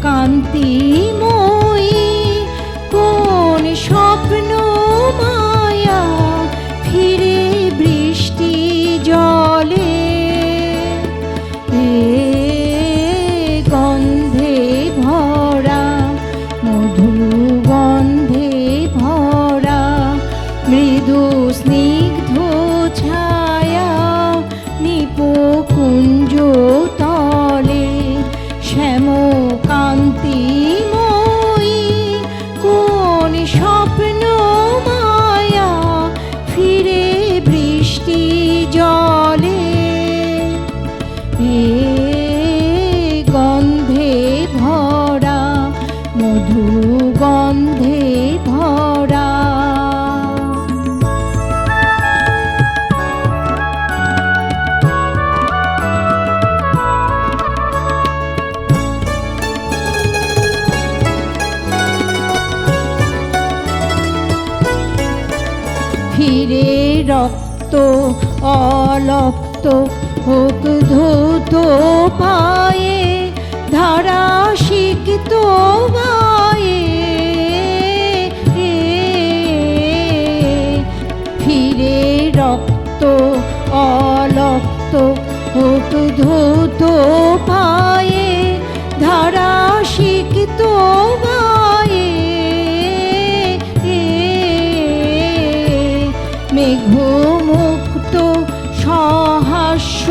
কান্তিময়ী কোন স্বপ্ন মায়া ফিরে বৃষ্টি জলে গন্ধে ভরা মধু গন্ধে ভরা মৃদু স্নিগ্ধ ছায়া নিপকুঞ্জ তলে শ্যাম কান্তিময়ী কোন স্বপ্ন মায়া ফিরে বৃষ্টি জলে গন্ধে ভরা মধু গন্ধে ভরা। ফিরে রক্ত অলক্ত হোক ধূত পায়ে ধারা সিক্ত গায়ে ফিরে রক্ত অলক্ত হোক ধূত পায়ে ধারা সিক্ত গায়ে মেঘমুক্ত সহাস্য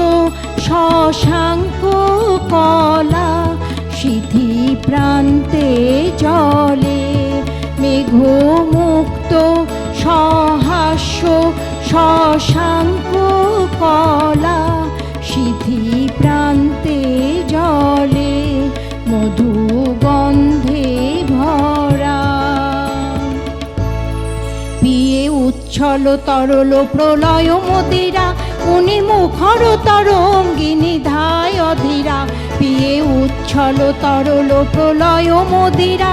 শশাঙ্ক কলা সিথি প্রান্তে জলে মেঘমুক্ত সহাস্য শশাঙ্ক কলা সিথি প্রান্তে জলে মধু গন্ধে ভরা পিয়ে উচ্ছল তরল প্রলয় মদিরা উনি মুখর তরঙ্গিনী ধায় অধীরা পিয়ে উচ্ছল তরল প্রলয় মদিরা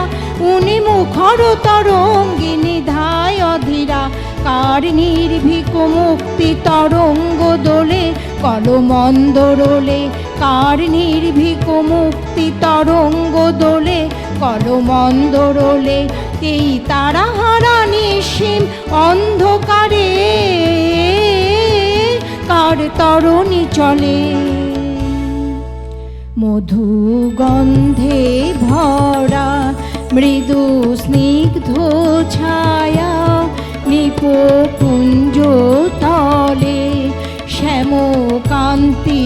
উনি মুখর তরঙ্গিনী ধায় অধীরা কার নির্ভীক মুক্তি তরঙ্গ দোলে কলমন্দরলে কার নির্ভীক মুক্তি তরঙ্গ দোলে কলমন্দরলে এই তারাহারা নিঃসীম অন্ধকারে কার তরণী চলে মধু গন্ধে ভরা মৃদু স্নিগ্ধ ছায়া নিপকুঞ্জ তলে শ্যাম কান্তি